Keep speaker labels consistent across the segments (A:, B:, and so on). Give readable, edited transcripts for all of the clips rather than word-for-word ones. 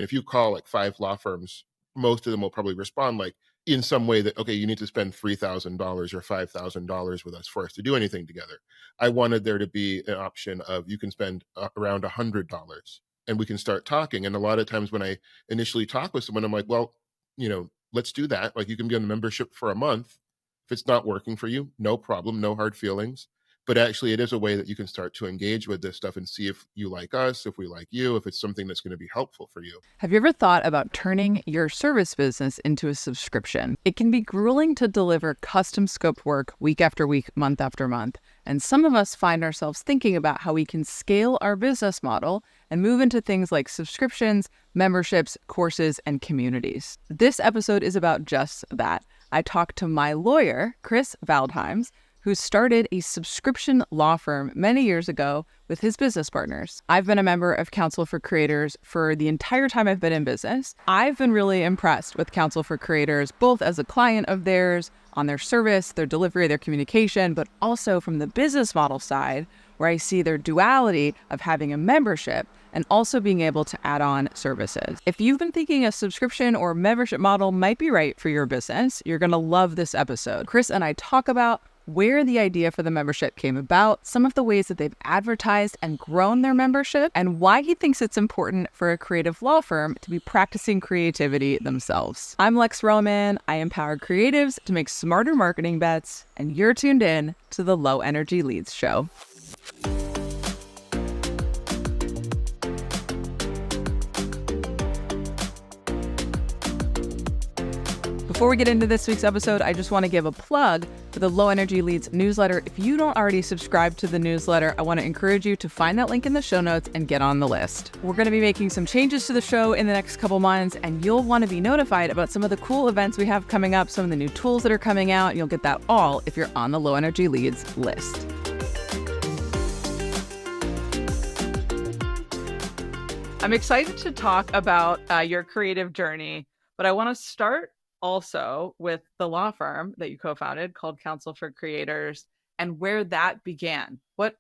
A: If you call like 5 law firms, most of them will probably respond like in some way that, okay, you need to spend $3,000 or $5,000 with us for us to do anything together. I wanted there to be an option of you can spend around $100 and we can start talking. And a lot of times when I initially talk with someone, I'm like, well, let's do that. Like you can be on the membership for a month. If it's not working for you, no problem, no hard feelings. But actually, it is a way that you can start to engage with this stuff and see if you like us, if we like you, if it's something that's going to be helpful for you.
B: Have you ever thought about turning your service business into a subscription? It can be grueling to deliver custom scoped work week after week, month after month. And some of us find ourselves thinking about how we can scale our business model and move into things like subscriptions, memberships, courses, and communities. This episode is about just that. I talked to my lawyer, Chris Valdheims, who started a subscription law firm many years ago with his business partners. I've been a member of Counsel for Creators for the entire time I've been in business. I've been really impressed with Counsel for Creators, both as a client of theirs, on their service, their delivery, their communication, but also from the business model side, where I see their duality of having a membership and also being able to add on services. If you've been thinking a subscription or membership model might be right for your business, you're gonna love this episode. Chris and I talk about where the idea for the membership came about, some of the ways that they've advertised and grown their membership, and why he thinks it's important for a creative law firm to be practicing creativity themselves. I'm Lex Roman. I empower creatives to make smarter marketing bets, and you're tuned in to the Low Energy Leads Show. Before we get into this week's episode, I just want to give a plug for the Low Energy Leads newsletter. If you don't already subscribe to the newsletter, I want to encourage you to find that link in the show notes and get on the list. We're going to be making some changes to the show in the next couple months, and you'll want to be notified about some of the cool events we have coming up, some of the new tools that are coming out. You'll get that all if you're on the Low Energy Leads list. I'm excited to talk about your creative journey, but I want to start also with the law firm that you co-founded called Counsel for Creators and where that began. What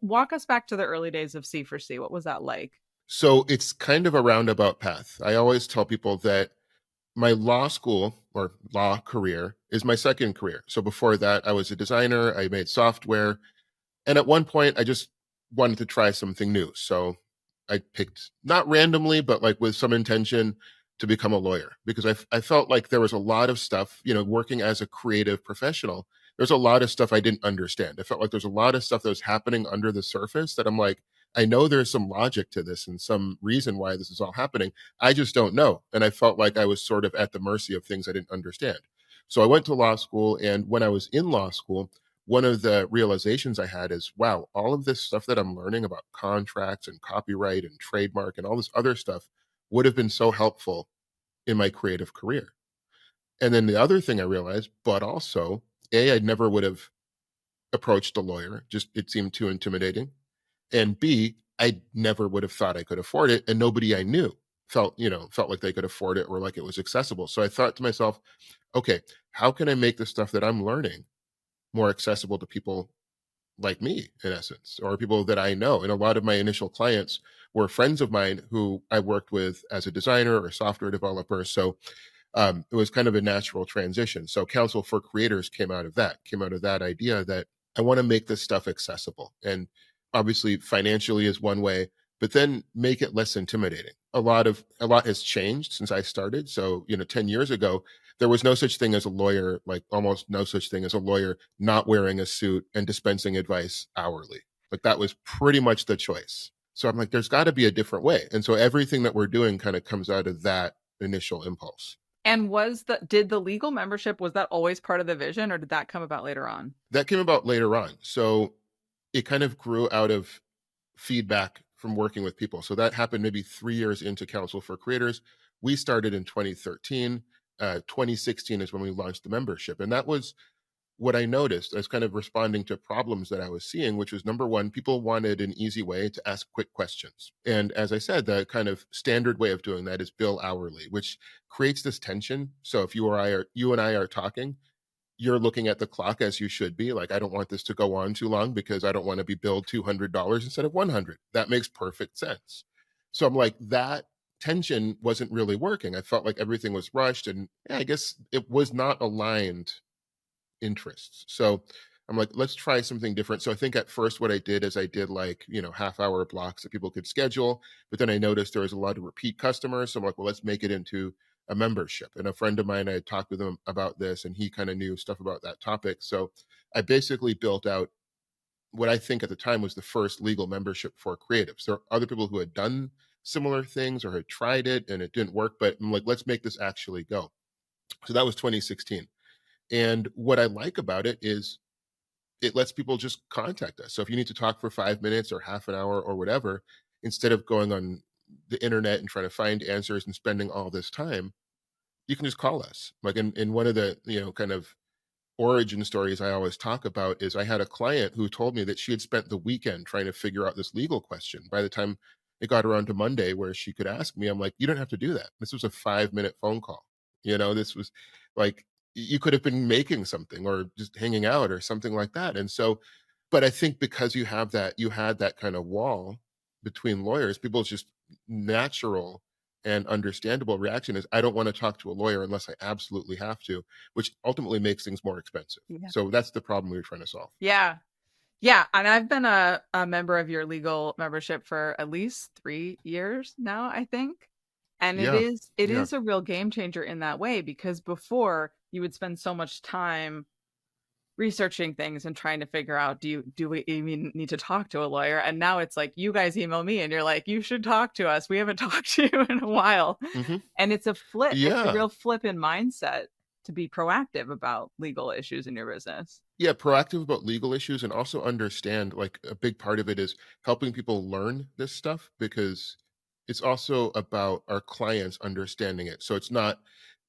B: walk us back to the early days of C4C. What was that like?
A: So it's kind of a roundabout path. I always tell people that my law school or law career is my second career. So before that, I was a designer, I made software. And at one point I just wanted to try something new. So I picked, not randomly, but like with some intention, to become a lawyer, because I felt like there was a lot of stuff, working as a creative professional, there's a lot of stuff I didn't understand. I felt like there's a lot of stuff that was happening under the surface that I'm like, I know there's some logic to this and some reason why this is all happening. I just don't know. And I felt like I was sort of at the mercy of things I didn't understand. So I went to law school. And when I was in law school, one of the realizations I had is, wow, all of this stuff that I'm learning about contracts and copyright and trademark and all this other stuff would have been so helpful in my creative career. And then the other thing I realized, but also, A, I never would have approached a lawyer, just it seemed too intimidating. And B, I never would have thought I could afford it. And nobody I knew felt like they could afford it or like it was accessible. So I thought to myself, okay, how can I make the stuff that I'm learning more accessible to people like me, in essence, or people that I know? And a lot of my initial clients were friends of mine who I worked with as a designer or software developer. So it was kind of a natural transition. So Counsel for Creators came out of that idea that I want to make this stuff accessible. And obviously financially is one way, but then make it less intimidating. A lot has changed since I started. So, 10 years ago, there was no such thing as a lawyer, like almost no such thing as a lawyer not wearing a suit and dispensing advice hourly. Like that was pretty much the choice. So I'm like, there's got to be a different way. And so everything that we're doing kind of comes out of that initial impulse.
B: And did the legal membership, was that always part of the vision, or did that come about later on?
A: That came about later on. So it kind of grew out of feedback from working with people. So that happened maybe 3 years into Counsel for Creators. We started in 2013. 2016 is when we launched the membership. And that was what I noticed as kind of responding to problems that I was seeing, which was, number one, people wanted an easy way to ask quick questions. And as I said, the kind of standard way of doing that is bill hourly, which creates this tension. So if you and I are talking, you're looking at the clock, as you should be. Like, I don't want this to go on too long because I don't want to be billed $200 instead of $100. That makes perfect sense. So I'm like, that tension wasn't really working. I felt like everything was rushed, and yeah, I guess it was not aligned interests. So I'm like, let's try something different. So I think at first what I did is I did like, half-hour blocks that people could schedule, but then I noticed there was a lot of repeat customers. So I'm like, well, let's make it into a membership. And a friend of mine, I had talked with him about this, and he kind of knew stuff about that topic. So I basically built out what I think at the time was the first legal membership for creatives. There are other people who had done similar things or had tried it and it didn't work, but I'm like, let's make this actually go. So that was 2016. And what I like about it is it lets people just contact us. So if you need to talk for 5 minutes or half an hour or whatever, instead of going on the internet and trying to find answers and spending all this time, you can just call us. Like in one of the, kind of origin stories I always talk about is I had a client who told me that she had spent the weekend trying to figure out this legal question. By the time it got around to Monday where she could ask me, I'm like, you don't have to do that. This was a 5-minute phone call. This was like, you could have been making something or just hanging out or something like that. And so, but I think because you had that kind of wall between lawyers, people's just natural and understandable reaction is, I don't want to talk to a lawyer unless I absolutely have to, which ultimately makes things more expensive.
B: Yeah.
A: So that's the problem we were trying to solve.
B: Yeah. Yeah. And I've been a member of your legal membership for at least 3 years now, I think. And it
A: Yeah.
B: is it
A: Yeah.
B: is a real game changer in that way, because before you would spend so much time researching things and trying to figure out, do we even need to talk to a lawyer? And now it's like, you guys email me and you're like, you should talk to us. We haven't talked to you in a while.
A: Hmm.
B: And it's a
A: Yeah.
B: real flip in mindset to be proactive about legal issues in your business.
A: Yeah, proactive about legal issues and also understand, like, a big part of it is helping people learn this stuff because it's also about our clients understanding it. So it's not,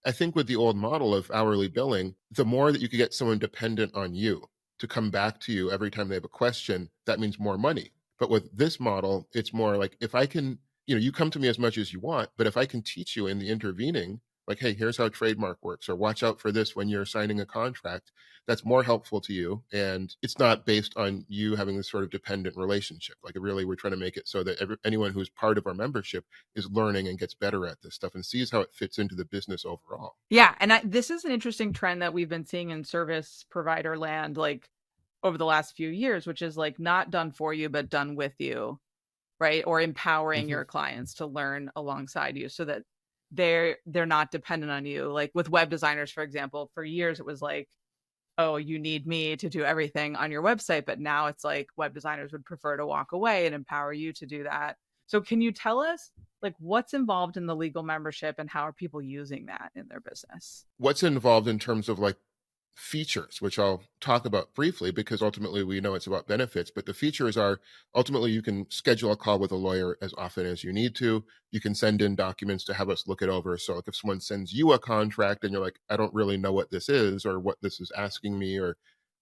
A: I think with the old model of hourly billing, the more that you could get someone dependent on you to come back to you every time they have a question, that means more money. But with this model, it's more like, if I can, you come to me as much as you want, but if I can teach you in the intervening, like, hey, here's how trademark works, or watch out for this when you're signing a contract, that's more helpful to you. And it's not based on you having this sort of dependent relationship. Like, it really, we're trying to make it so that anyone who's part of our membership is learning and gets better at this stuff and sees how it fits into the business overall.
B: Yeah, and this is an interesting trend that we've been seeing in service provider land, like over the last few years, which is like not done for you, but done with you, right? Or empowering
A: Hmm.
B: your clients to learn alongside you so that they're not dependent on you. Like with web designers, for example, for years it was like, oh, you need me to do everything on your website. But now it's like web designers would prefer to walk away and empower you to do that. So can you tell us like what's involved in the legal membership and how are people using that in their business?
A: What's involved in terms of like features, which I'll talk about briefly because ultimately we know it's about benefits. But the features are, ultimately you can schedule a call with a lawyer as often as you need to. You can send in documents to have us look it over. So like if someone sends you a contract and you're like, I don't really know what this is or what this is asking me, or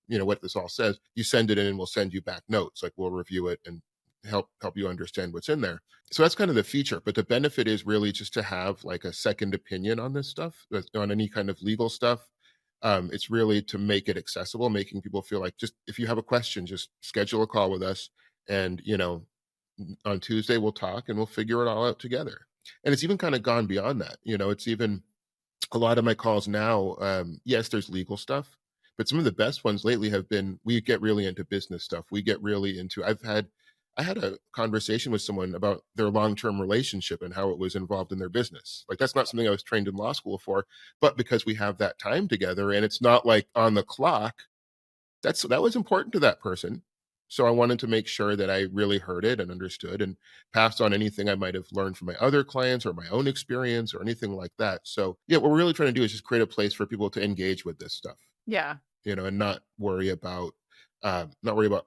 A: what this all says, you send it in and we'll send you back notes. Like, we'll review it and help you understand what's in there. So that's kind of the feature, but the benefit is really just to have like a second opinion on this stuff, on any kind of legal stuff. It's really to make it accessible, making people feel like, just if you have a question, just schedule a call with us, and on Tuesday we'll talk and we'll figure it all out together. And it's even kind of gone beyond that. It's even a lot of my calls now, yes, there's legal stuff, but some of the best ones lately have been, we get really into business stuff. We get really into, I had a conversation with someone about their long-term relationship and how it was involved in their business. Like, that's not something I was trained in law school for, but because we have that time together and it's not like on the clock, that was important to that person. So I wanted to make sure that I really heard it and understood and passed on anything I might have learned from my other clients or my own experience or anything like that. So yeah, what we're really trying to do is just create a place for people to engage with this stuff,
B: Yeah.
A: and not worry about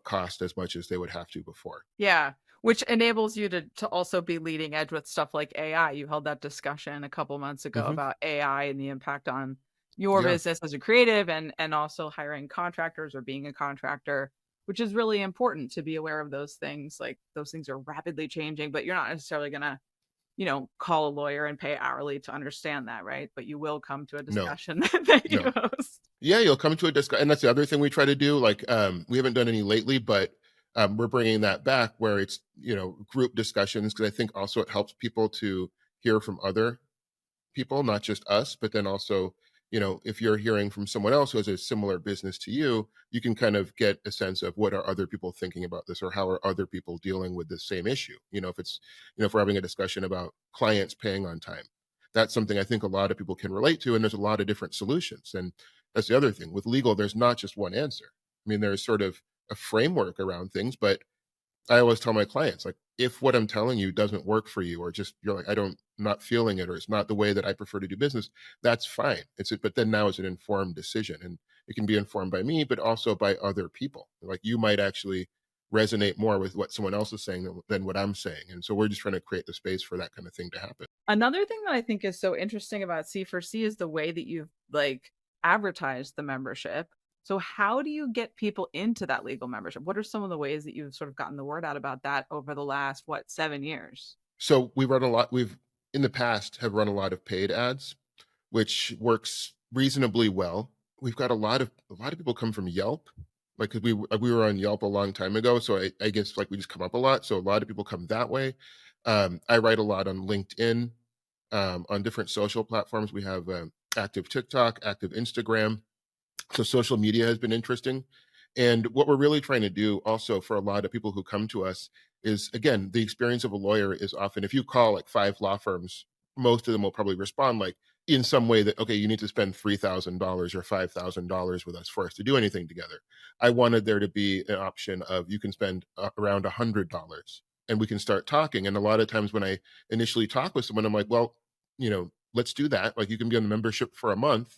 A: cost as much as they would have to before.
B: Yeah. Which enables you to also be leading edge with stuff like AI. You held that discussion a couple months ago
A: Hmm.
B: about AI and the impact on your
A: Yeah.
B: business as a creative and also hiring contractors or being a contractor, which is really important to be aware of those things. Like those things are rapidly changing, but you're not necessarily gonna, call a lawyer and pay hourly to understand that, right? But you will come to a
A: No,
B: discussion that you
A: no.
B: host.
A: Yeah, you'll come to a discussion, and that's the other thing we try to do. Like, we haven't done any lately, but we're bringing that back where it's group discussions, because I think also it helps people to hear from other people, not just us, but then also, if you're hearing from someone else who has a similar business to you, you can kind of get a sense of what are other people thinking about this, or how are other people dealing with the same issue. If it's, if we're having a discussion about clients paying on time, that's something I think a lot of people can relate to. And there's a lot of different solutions. And that's the other thing with legal, there's not just one answer. I mean, there's sort of a framework around things, but I always tell my clients, like, if what I'm telling you doesn't work for you, or just you're like, not feeling it, or it's not the way that I prefer to do business, that's fine. But then now it's an informed decision, and it can be informed by me, but also by other people. Like, you might actually resonate more with what someone else is saying than what I'm saying. And so we're just trying to create the space for that kind of thing to happen.
B: Another thing that I think is so interesting about C4C is the way that you've like advertised the membership. So how do you get people into that legal membership? What are some of the ways that you've sort of gotten the word out about that over the last, 7 years?
A: So we run a lot. We've in the past have run a lot of paid ads, which works reasonably well. We've got a lot of people come from Yelp, like 'cause we were on Yelp a long time ago, so I guess like we just come up a lot. So a lot of people come that way. I write a lot on LinkedIn, on different social platforms. We have active TikTok, active Instagram. So social media has been interesting. And what we're really trying to do also for a lot of people who come to us is, again, the experience of a lawyer is often, if you call like 5 law firms, most of them will probably respond like in some way that, okay, you need to spend $3,000 or $5,000 with us for us to do anything together. I wanted there to be an option of you can spend around $100 and we can start talking. And a lot of times when I initially talk with someone, I'm like, well, let's do that. Like, you can be on the membership for a month.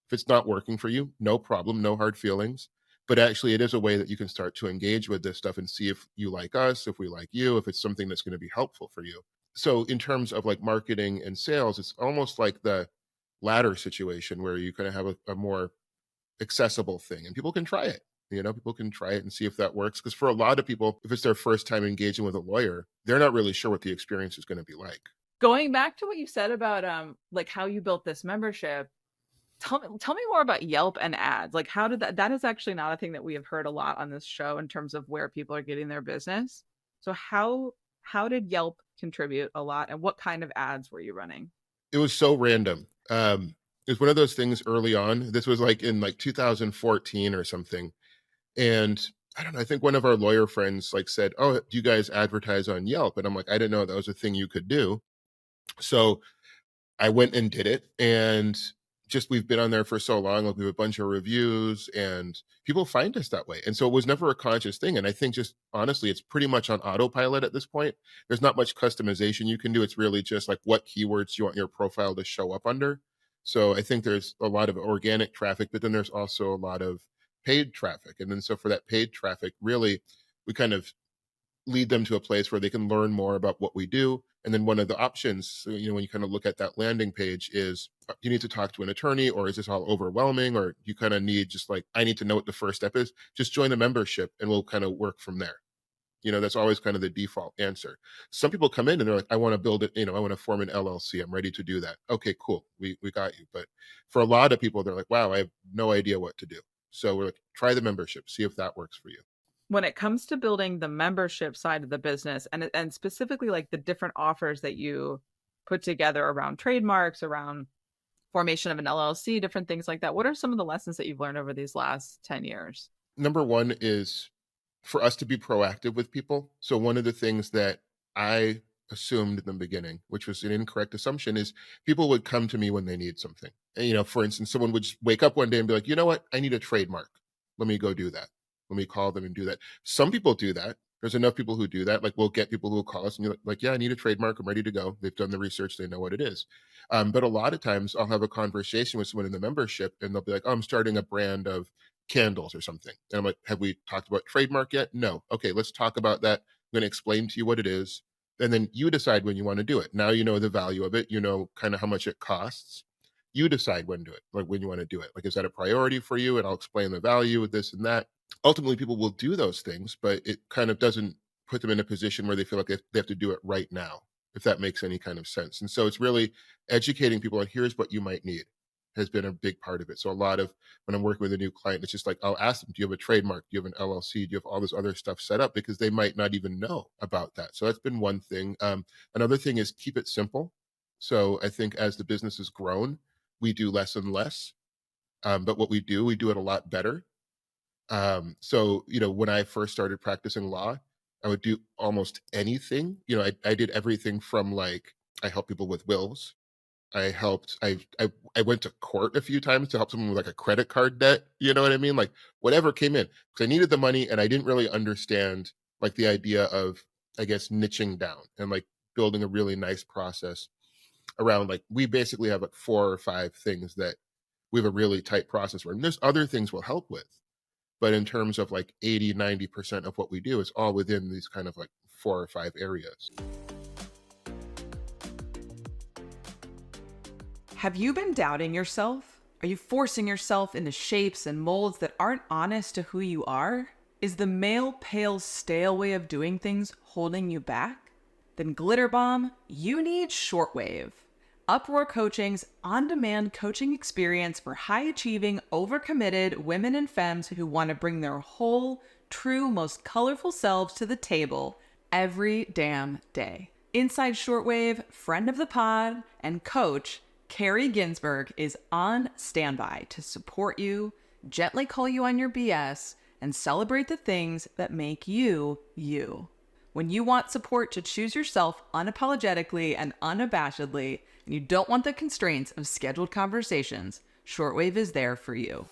A: If it's not working for you, no problem, no hard feelings. But actually, it is a way that you can start to engage with this stuff and see if you like us, if we like you, if it's something that's going to be helpful for you. So, in terms of like marketing and sales, it's almost like the latter situation where you kind of have a more accessible thing and people can try it. People can try it and see if that works. Because for a lot of people, if it's their first time engaging with a lawyer, they're not really sure what the experience is going to be like.
B: Going back to what you said about like how you built this membership, tell me more about Yelp and ads. Like, how did that is actually not a thing that we have heard a lot on this show in terms of where people are getting their business. So how did Yelp contribute a lot, and what kind of ads were you running?
A: It was so random. It was one of those things early on. This was like in like 2014 or something. And I don't know, I think one of our lawyer friends like said, "Oh, do you guys advertise on Yelp?" And I'm like, "I didn't know that was a thing you could do." So I went and did it, and just we've been on there for so long, like we have a bunch of reviews, and people find us that way. And so it was never a conscious thing. And I think just honestly, it's pretty much on autopilot at this point. There's not much customization you can do. It's really just like what keywords you want your profile to show up under. So I think there's a lot of organic traffic, but then there's also a lot of paid traffic. And then so for that paid traffic, really, we kind of lead them to a place where they can learn more about what we do. And then one of the options, so, when you kind of look at that landing page is, you need to talk to an attorney, or is this all overwhelming? Or you kind of need just like, I need to know what the first step is. Just join the membership and we'll kind of work from there. That's always kind of the default answer. Some people come in and they're like, I want to build it, I want to form an LLC. I'm ready to do that. Okay, cool. We got you. But for a lot of people, they're like, wow, I have no idea what to do. So we're like, try the membership, see if that works for you.
B: When it comes to building the membership side of the business, and specifically like the different offers that you put together around trademarks, around formation of an LLC, different things like that, what are some of the lessons that you've learned over these last 10 years?
A: Number one is for us to be proactive with people. So one of the things that I assumed in the beginning, which was an incorrect assumption, is people would come to me when they need something. And, for instance, someone would just wake up one day and be like, you know what? I need a trademark. Let me go do that. Let me call them and do that. Some people do that. There's enough people who do that. Like, we'll get people who will call us and you're like, yeah, I need a trademark. I'm ready to go. They've done the research. They know what it is. But a lot of times I'll have a conversation with someone in the membership and they'll be like, oh, I'm starting a brand of candles or something. And I'm like, have we talked about trademark yet? No. Okay, let's talk about that. I'm going to explain to you what it is. And then you decide when you want to do it. Now you know the value of it. You know kind of how much it costs. You decide when to do it, like when you want to do it. Like, is that a priority for you? And I'll explain the value of this and that. Ultimately, people will do those things, but it kind of doesn't put them in a position where they feel like they have to do it right now, if that makes any kind of sense. And so it's really educating people on here's what you might need has been a big part of it. So a lot of when I'm working with a new client, it's just like I'll ask them, do you have a trademark? Do you have an LLC? Do you have all this other stuff set up? Because they might not even know about that. So that's been one thing. Another thing is keep it simple. So I think as the business has grown, we do less and less. But what we do it a lot better. So, when I first started practicing law, I would do almost anything. I did everything from like, I help people with wills. I went to court a few times to help someone with like a credit card debt. You know what I mean? Like whatever came in, because I needed the money and I didn't really understand like the idea of, I guess, niching down and like building a really nice process around, like, we basically have like 4 or 5 things that we have a really tight process for. And there's other things we'll help with. But in terms of like 80, 90% of what we do is all within these kind of like 4 or 5 areas.
B: Have you been doubting yourself? Are you forcing yourself into shapes and molds that aren't honest to who you are? Is the male, pale, stale way of doing things holding you back? Then Glitter Bomb, you need Shortwave. Uproar Coaching's on-demand coaching experience for high-achieving, overcommitted women and femmes who want to bring their whole, true, most colorful selves to the table every damn day. Inside Shortwave, friend of the pod and coach, Carrie Ginsberg is on standby to support you, gently call you on your BS, and celebrate the things that make you, you. When you want support to choose yourself unapologetically and unabashedly, and you don't want the constraints of scheduled conversations, Shortwave is there for you.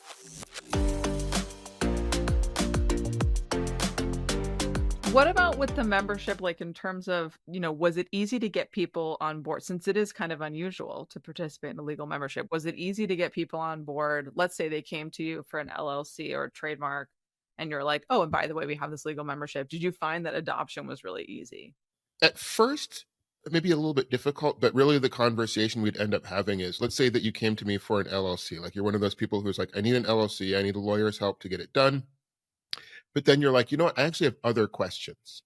B: What about with the membership, like in terms of, was it easy to get people on board since it is kind of unusual to participate in a legal membership? Was it easy to get people on board? Let's say they came to you for an LLC or a trademark and you're like, oh, and by the way, we have this legal membership. Did you find that adoption was really easy?
A: At first, maybe a little bit difficult, but really the conversation we'd end up having is, let's say that you came to me for an LLC. Like, you're one of those people who's like, I need an LLC, I need a lawyer's help to get it done. But then you're like, I actually have other questions.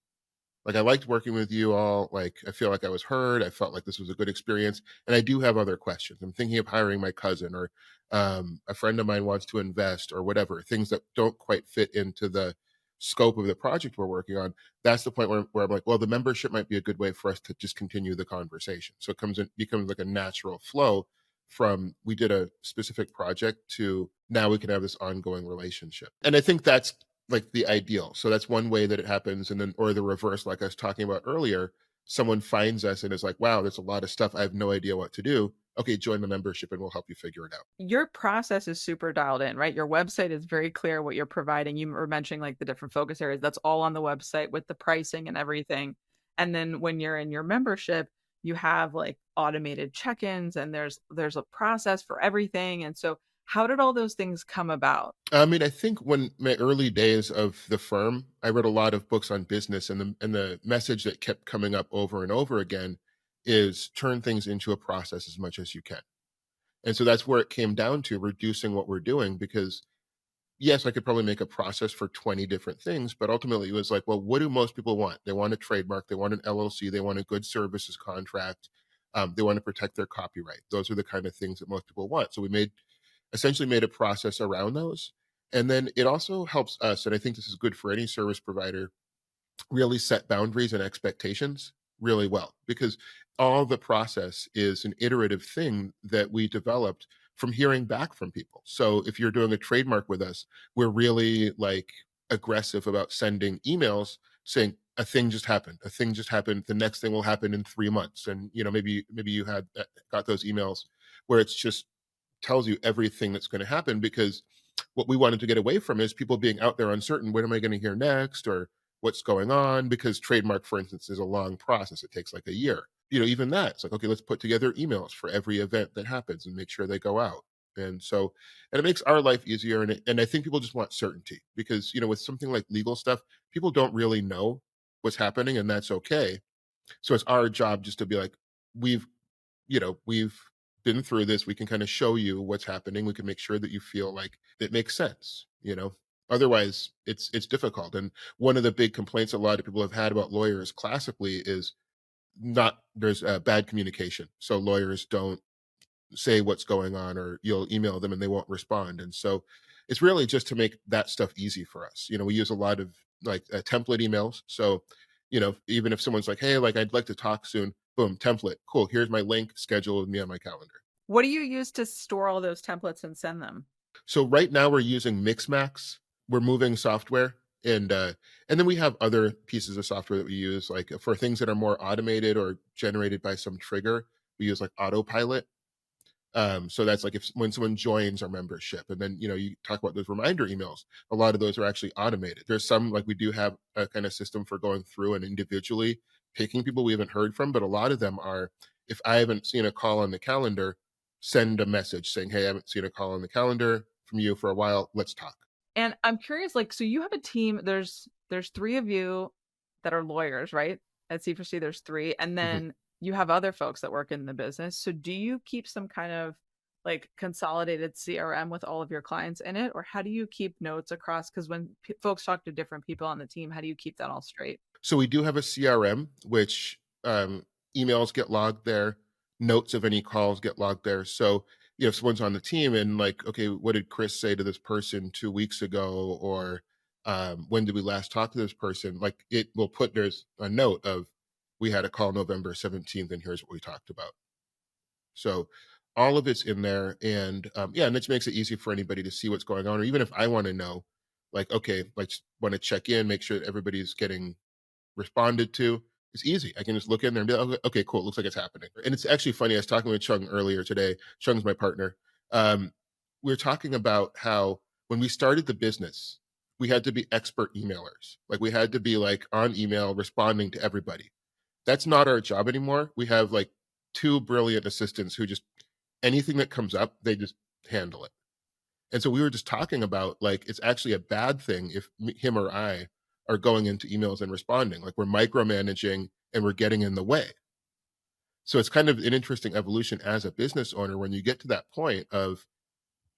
A: Like, I liked working with you all. Like, I feel like I was heard. I felt like this was a good experience. And I do have other questions. I'm thinking of hiring my cousin, or a friend of mine wants to invest, or whatever, things that don't quite fit into the scope of the project we're working on. That's the point where I'm like, well, the membership might be a good way for us to just continue the conversation. So it becomes like a natural flow from, we did a specific project to now we can have this ongoing relationship. And I think that's like the ideal. So that's one way that it happens. And then, or the reverse, like I was talking about earlier, someone finds us and is like, wow, there's a lot of stuff I have no idea what to do. Okay, join the membership and we'll help you figure it out.
B: Your process is super dialed in, right? Your website is very clear what you're providing. You were mentioning like the different focus areas. That's all on the website with the pricing and everything. And then when you're in your membership, you have like automated check-ins and there's a process for everything. And so how did all those things come about?
A: I mean, I think when my early days of the firm, I read a lot of books on business, and the message that kept coming up over and over again is turn things into a process as much as you can. And so that's where it came down to reducing what we're doing, because yes, I could probably make a process for 20 different things, but ultimately it was like, well, what do most people want? They want a trademark, they want an LLC, they want a good services contract, they want to protect their copyright. Those are the kind of things that most people want. So we essentially made a process around those. And then it also helps us, and I think this is good for any service provider, really set boundaries and expectations really well, because all the process is an iterative thing that we developed from hearing back from people. So if you're doing a trademark with us, we're really like aggressive about sending emails saying a thing just happened, the next thing will happen in 3 months. And maybe you had got those emails where it's just tells you everything that's going to happen, because what we wanted to get away from is people being out there uncertain, what am I going to hear next, or what's going on, because trademark, for instance, is a long process. It takes like a year. Even that, it's like, okay, let's put together emails for every event that happens and make sure they go out. And it makes our life easier. And I think people just want certainty, because with something like legal stuff, people don't really know what's happening, and that's okay. So it's our job just to be like, we've we've been through this. We can kind of show you what's happening. We can make sure that you feel like it makes sense. Otherwise, it's difficult. And one of the big complaints a lot of people have had about lawyers classically is not there's bad communication. So lawyers don't say what's going on, or you'll email them and they won't respond. And so it's really just to make that stuff easy for us. We use a lot of like template emails. So even if someone's like, hey, like, I'd like to talk soon, boom, template. Cool. Here's my link. Schedule with me on my calendar.
B: What do you use to store all those templates and send them?
A: So right now we're using Mixmax. We're moving software, and then we have other pieces of software that we use, like for things that are more automated or generated by some trigger. We use like Autopilot. So that's like if when someone joins our membership, and then you talk about those reminder emails. A lot of those are actually automated. There's some, like, we do have a kind of system for going through and individually picking people we haven't heard from, but a lot of them are, if I haven't seen a call on the calendar, send a message saying, "Hey, I haven't seen a call on the calendar from you for a while. Let's talk."
B: And I'm curious, like, so you have a team, there's three of you that are lawyers, right? At C4C, there's three, and
A: Mhm.
B: then you have other folks that work in the business. So do you keep some kind of like consolidated CRM with all of your clients in it, or how do you keep notes across? Because when folks talk to different people on the team, how do you keep that all straight?
A: So we do have a CRM, which emails get logged there, notes of any calls get logged there. So if someone's on the team and like, okay, what did Chris say to this person 2 weeks ago, or when did we last talk to this person? Like, it will put, there's a note of, we had a call November 17th, and here's what we talked about. So all of it's in there, and yeah, and it makes it easy for anybody to see what's going on, or even if I want to know, like, okay, like, want to check in, make sure that everybody's getting responded to. It's easy. I can just look in there and be like, okay, okay, cool. It looks like it's happening. And it's actually funny. I was talking with Chung earlier today. Chung's my partner. Um, we were talking about how when we started the business, we had to be expert emailers. Like, we had to be like on email responding to everybody. That's not our job anymore. We have like two brilliant assistants who just, anything that comes up, they just handle it. And so we were just talking about, like, it's actually a bad thing if him or I are going into emails and responding. Like, we're micromanaging and we're getting in the way. So it's kind of an interesting evolution as a business owner when you get to that point of,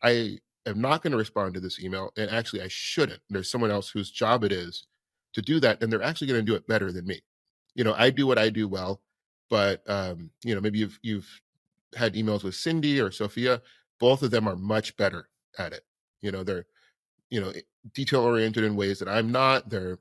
A: I am not going to respond to this email, and actually I shouldn't. There's someone else whose job it is to do that, and they're actually going to do it better than me. I do what I do well, but maybe you've had emails with Cindy or Sophia. Both of them are much better at it. They're you know detail oriented in ways that I'm not. They're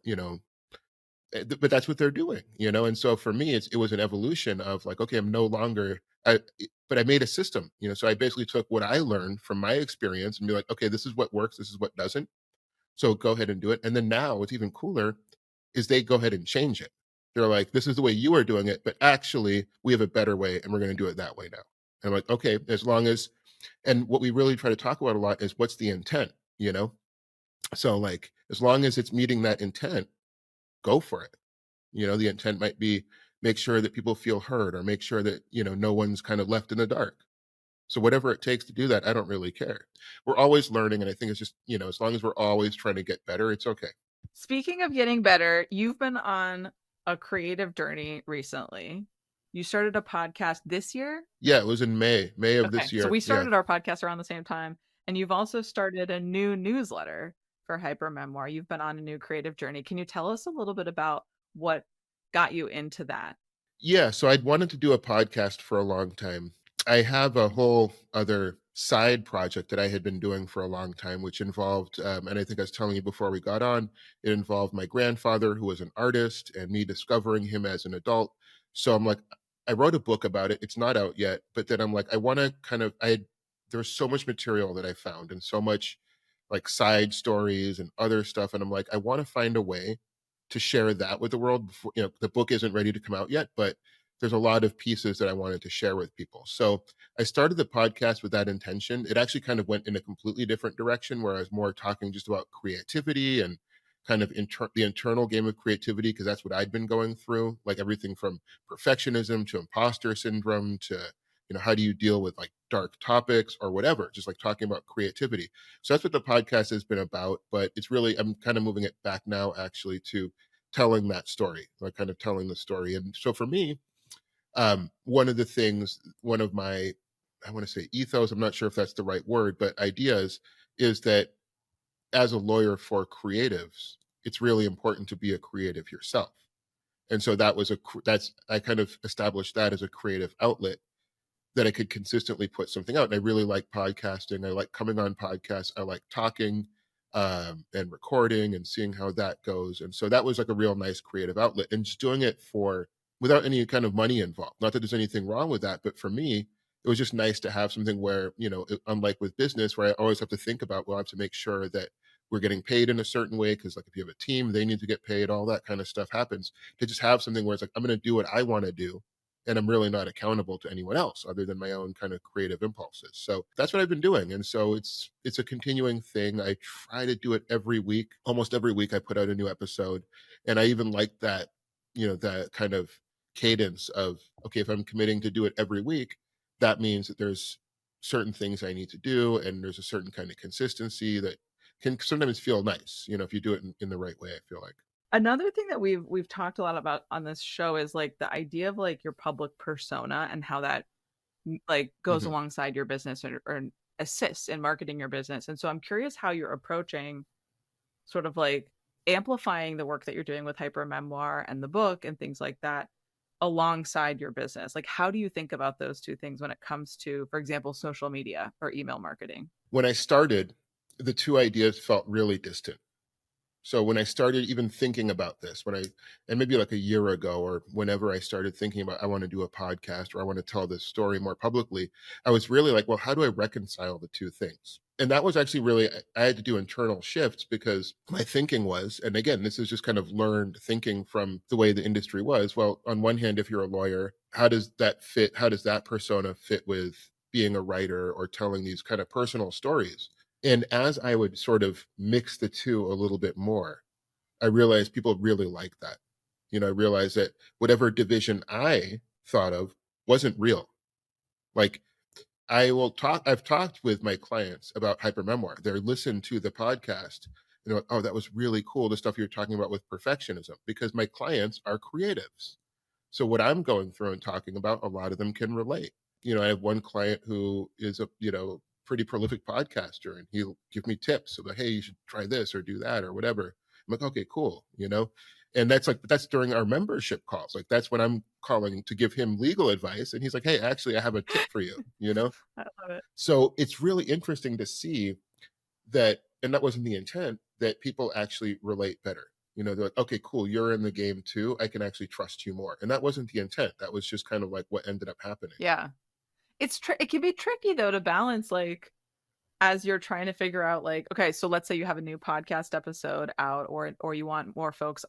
A: but that's what they're doing. And so for me, it was an evolution of like, okay, I'm no longer but I made a system. So I basically took what I learned from my experience and be like, okay, this is what works, this is what doesn't, so go ahead and do it. And then now what's even cooler is they go ahead and change it. They're like, this is the way you are doing it, but actually we have a better way and we're going to do it that way now. And I'm like, okay, as long as, and what we really try to talk about a lot is, what's the intent, you know? So, like, as long as it's meeting that intent, go for it. The intent might be, make sure that people feel heard, or make sure that, no one's kind of left in the dark. So whatever it takes to do that, I don't really care. We're always learning. And I think it's just, as long as we're always trying to get better, it's okay.
B: Speaking of getting better, you've been on a creative journey recently. You started a podcast this year?
A: Yeah, it was in May of
B: Okay,
A: this
B: so
A: year.
B: we
A: Yeah.
B: started our podcast around the same time, and you've also started a new newsletter for Hyper Memoir. You've been on a new creative journey. Can you tell us a little bit about what got you into that?
A: Yeah, so I'd wanted to do a podcast for a long time. I have a whole other side project that I had been doing for a long time, which involved, and I think I was telling you before we got on, it involved my grandfather, who was an artist, and me discovering him as an adult. So I'm like, I wrote a book about it. It's not out yet, but then I'm like, I want to kind of, there's so much material that I found, and so much like side stories and other stuff. And I'm like, I want to find a way to share that with the world before, the book isn't ready to come out yet, but there's a lot of pieces that I wanted to share with people. So I started the podcast with that intention. It actually kind of went in a completely different direction, where I was more talking just about creativity and kind of the internal game of creativity, because that's what I'd been going through, like everything from perfectionism to imposter syndrome to, how do you deal with like dark topics or whatever, just like talking about creativity. So that's what the podcast has been about. But it's really, I'm kind of moving it back now actually to telling that story, like kind of telling the story. And so for me, one of the things, one of my, I want to say ethos, I'm not sure if that's the right word, but ideas, is that as a lawyer for creatives, it's really important to be a creative yourself. And so that was I kind of established that as a creative outlet, that I could consistently put something out. And I really like podcasting. I like coming on podcasts. I like talking and recording and seeing how that goes. And so that was like a real nice creative outlet. And just doing it for without any kind of money involved. Not that there's anything wrong with that, but for me, it was just nice to have something where, unlike with business, where I always have to think about, well, I have to make sure that we're getting paid in a certain way. Cause like if you have a team, they need to get paid, all that kind of stuff happens. To just have something where it's like, I'm going to do what I want to do. And I'm really not accountable to anyone else other than my own kind of creative impulses. So that's what I've been doing. And so it's a continuing thing. I try to do it every week. Almost every week I put out a new episode. And I even like that, that kind of cadence of, okay, if I'm committing to do it every week, that means that there's certain things I need to do, and there's a certain kind of consistency that can sometimes feel nice, if you do it in the right way, I feel like.
B: Another thing that we've talked a lot about on this show is like the idea of like your public persona and how that like goes
A: Hmm.
B: alongside your business, or assists in marketing your business. And so I'm curious how you're approaching sort of like amplifying the work that you're doing with hyper memoir and the book and things like that alongside your business. Like how do you think about those two things when it comes to, for example, social media or email marketing?
A: When I started, the two ideas felt really distant. So when I started even thinking about this, and maybe like a year ago or whenever I started thinking about, I want to do a podcast or I want to tell this story more publicly, I was really like, well, how do I reconcile the two things? And that was actually really, I had to do internal shifts because my thinking was, and again, this is just kind of learned thinking from the way the industry was. Well, on one hand, if you're a lawyer, how does that fit? How does that persona fit with being a writer or telling these kind of personal stories? And as I would sort of mix the two a little bit more, I realized people really like that. I realized that whatever division I thought of wasn't real. Like I've talked with my clients about hypermemoir. They're listened to the podcast and they're like, oh, that was really cool, the stuff you're talking about with perfectionism, because my clients are creatives. So what I'm going through and talking about, a lot of them can relate. I have one client who is a, pretty prolific podcaster, and he'll give me tips about, hey, you should try this or do that or whatever. I'm like, okay, cool. And that's during our membership calls. Like that's when I'm calling to give him legal advice. And he's like, hey, actually, I have a tip for you.
B: I love it.
A: So it's really interesting to see that, and that wasn't the intent, that people actually relate better. They're like, okay, cool, you're in the game too. I can actually trust you more. And that wasn't the intent. That was just kind of like what ended up happening.
B: Yeah. It can be tricky though to balance like as you're trying to figure out like, okay, so let's say you have a new podcast episode out, or you want more folks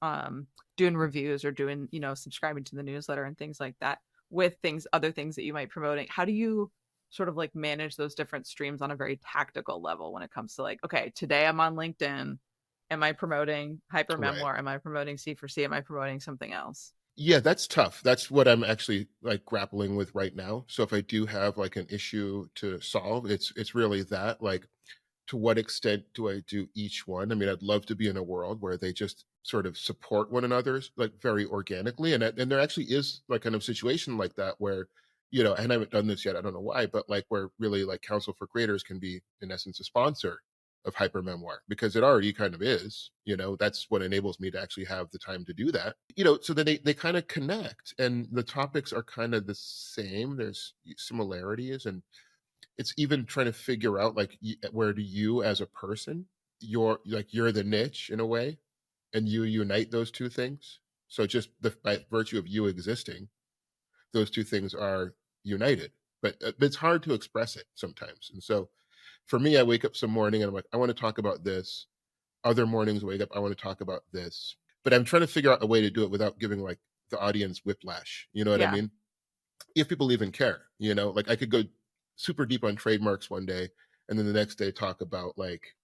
B: doing reviews or doing, subscribing to the newsletter and things like that, with other things that you might promoting. How do you sort of like manage those different streams on a very tactical level when it comes to like, okay, today I'm on LinkedIn. Am I promoting hyper
A: Right.
B: memoir? Am I promoting C4C? Am I promoting something else?
A: Yeah, that's tough. That's what I'm actually like grappling with right now. So if I do have like an issue to solve, it's really that, like, to what extent do I do each one? I mean, I'd love to be in a world where they just sort of support one another's like very organically. And there actually is like kind of situation like that where, and I haven't done this yet. I don't know why, but like where really like Counsel for Creators can be in essence a sponsor of hyper memoir, because it already kind of is. That's what enables me to actually have the time to do that. So then they kind of connect, and the topics are kind of the same. There's similarities, and it's even trying to figure out like where do you as a person, you're the niche in a way, and you unite those two things. So just by virtue of you existing, those two things are united. But it's hard to express it sometimes. And so for me, I wake up some morning and I'm like, I want to talk about this. Other mornings I wake up, I want to talk about this. But I'm trying to figure out a way to do it without giving like the audience whiplash. You know what I
B: Yeah.
A: mean? If people even care, like I could go super deep on trademarks one day and then the next day talk about like,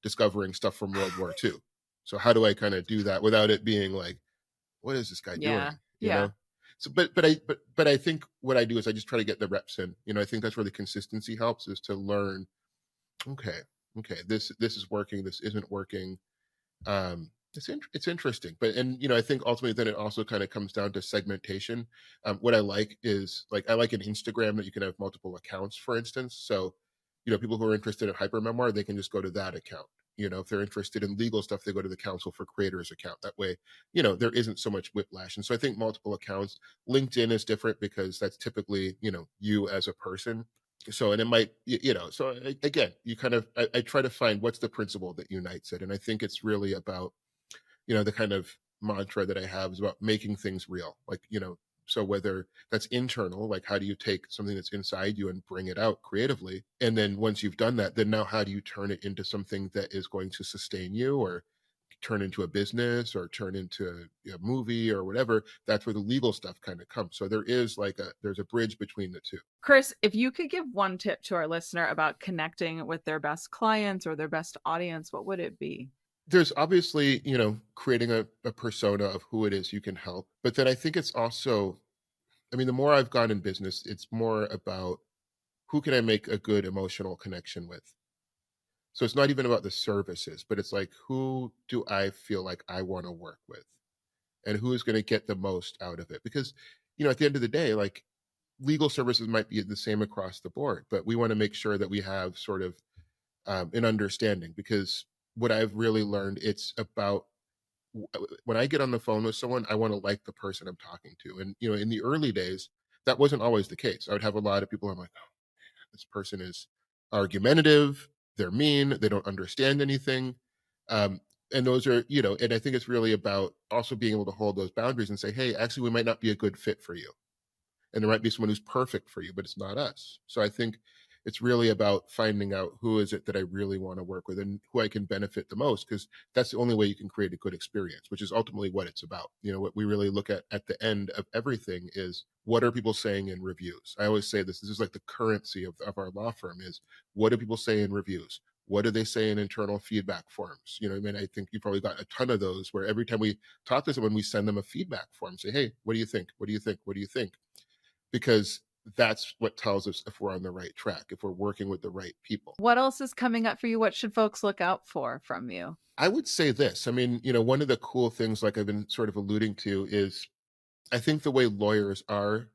A: discovering stuff from World War II. So how do I kind of do that without it being like, what is this guy
B: Yeah.
A: doing? You
B: Yeah.
A: know? So but I think what I do is I just try to get the reps in. I think that's where the consistency helps, is to learn, okay, this is working, this isn't working. It's interesting, but I think ultimately then it also kind of comes down to segmentation. What I like is like I like an Instagram that you can have multiple accounts, for instance. So people who are interested in hyper memoir, they can just go to that account. If they're interested in legal stuff, they go to the Counsel for Creators account. That way, there isn't so much whiplash. And so I think multiple accounts. LinkedIn is different because that's typically you as a person. So, and it might, so again, you kind of, I try to find what's the principle that unites it. And I think it's really about, the kind of mantra that I have is about making things real. Like, so whether that's internal, like how do you take something that's inside you and bring it out creatively? And then once you've done that, then now how do you turn it into something that is going to sustain you, or turn into a business, or turn into a movie or whatever? That's where the legal stuff kind of comes. So there's a bridge between the two.
B: Chris, if you could give one tip to our listener about connecting with their best clients or their best audience, what would it be?
A: There's obviously, creating a persona of who it is you can help. But then I think it's also, I mean, the more I've gone in business, it's more about who can I make a good emotional connection with? So it's not even about the services, but it's like, who do I feel like I want to work with? And who is going to get the most out of it? Because, at the end of the day, like, legal services might be the same across the board, but we want to make sure that we have sort of an understanding, because what I've really learned, it's about when I get on the phone with someone, I want to like the person I'm talking to. And, in the early days, that wasn't always the case. I would have a lot of people, I'm like, oh, this person is argumentative, they're mean, they don't understand anything. Um, and those are, and I think it's really about also being able to hold those boundaries and say, hey, actually, we might not be a good fit for you. And there might be someone who's perfect for you, but it's not us. So I think it's really about finding out who is it that I really want to work with and who I can benefit the most, because that's the only way you can create a good experience, which is ultimately what it's about. What we really look at the end of everything is, what are people saying in reviews? I always say this is like the currency of our law firm is, what do people say in reviews? What do they say in internal feedback forms? I mean, I think you probably got a ton of those where every time we talk to someone, we send them a feedback form, say, hey, what do you think? What do you think? What do you think? Because that's what tells us if we're on the right track, if we're working with the right people.
B: What else is coming up for you? What should folks look out for from you?
A: I would say this. I mean, one of the cool things, like I've been sort of alluding to, is I think the way lawyers are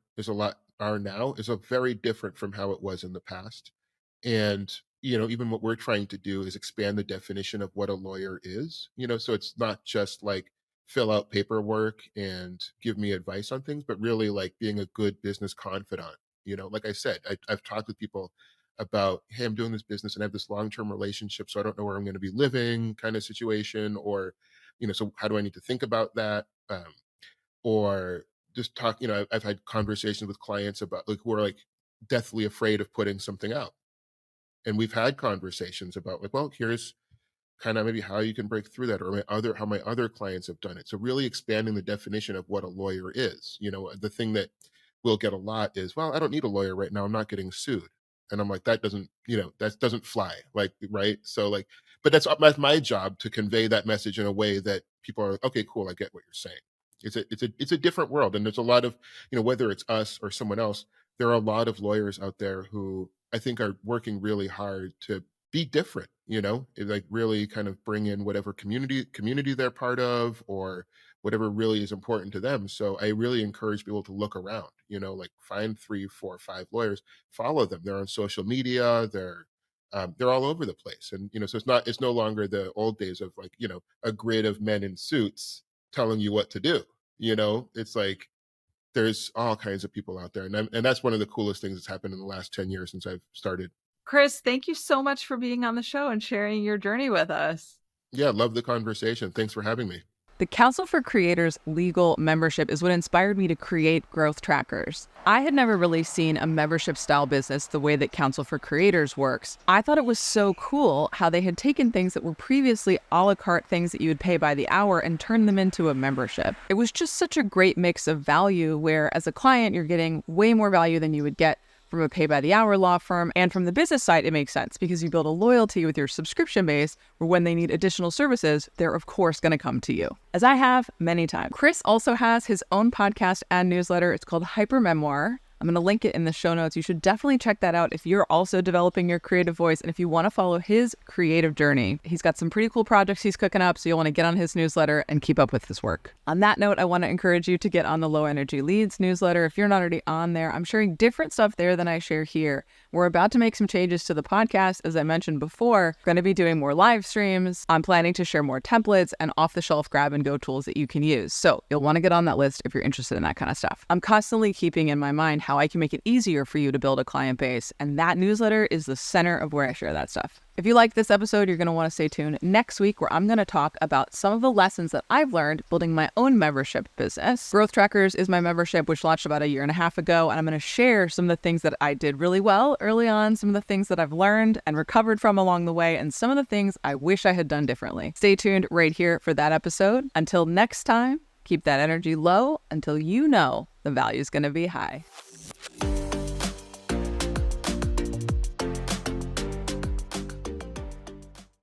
A: now is a very different from how it was in the past. And, even what we're trying to do is expand the definition of what a lawyer is, so it's not just like fill out paperwork and give me advice on things, but really like being a good business confidant. Like I said, I've talked with people about, hey, I'm doing this business and I have this long-term relationship, so I don't know where I'm going to be living kind of situation, or, so how do I need to think about that? Or just talk, I've had conversations with clients about, like, who are like deathly afraid of putting something out. And we've had conversations about, like, well, here's kind of maybe how you can break through that, or how my other clients have done it. So really expanding the definition of what a lawyer is. The thing that we'll get a lot is, well, I don't need a lawyer right now, I'm not getting sued. And I'm like, that doesn't fly, like, right? So like, but that's my job to convey that message in a way that people are like, okay, cool, I get what you're saying. It's a different world, and there's a lot of, whether it's us or someone else, there are a lot of lawyers out there who I think are working really hard to be different, like really kind of bring in whatever community they're part of, or whatever really is important to them. So I really encourage people to look around, like find 3, 4, 5 lawyers, follow them. They're on social media, they're all over the place. And, so it's no longer the old days of like, a grid of men in suits telling you what to do. It's like, there's all kinds of people out there. And that's one of the coolest things that's happened in the last 10 years since I've started.
B: Chris, thank you so much for being on the show and sharing your journey with us.
A: Yeah, love the conversation. Thanks for having me.
B: The Counsel for Creators legal membership is what inspired me to create Growth Trackers. I had never really seen a membership style business the way that Counsel for Creators works. I thought it was so cool how they had taken things that were previously a la carte things that you would pay by the hour and turned them into a membership. It was just such a great mix of value where as a client, you're getting way more value than you would get from a pay-by-the-hour law firm. And from the business side, it makes sense because you build a loyalty with your subscription base where when they need additional services, they're of course going to come to you, as I have many times. Chris also has his own podcast and newsletter. It's called Hyper Memoir. I'm going to link it in the show notes. You should definitely check that out if you're also developing your creative voice and if you want to follow his creative journey. He's got some pretty cool projects he's cooking up, so you'll want to get on his newsletter and keep up with his work. On that note, I want to encourage you to get on the Low Energy Leads newsletter. If you're not already on there, I'm sharing different stuff there than I share here. We're about to make some changes to the podcast. As I mentioned before, going to be doing more live streams. I'm planning to share more templates and off-the-shelf grab-and-go tools that you can use. So you'll want to get on that list if you're interested in that kind of stuff. I'm constantly keeping in my mind how I can make it easier for you to build a client base. And that newsletter is the center of where I share that stuff. If you like this episode, you're going to want to stay tuned next week, where I'm going to talk about some of the lessons that I've learned building my own membership business. Growth Trackers is my membership, which launched about a year and a half ago. And I'm going to share some of the things that I did really well early on, some of the things that I've learned and recovered from along the way, and some of the things I wish I had done differently. Stay tuned right here for that episode. Until next time, keep that energy low until you know the value is going to be high.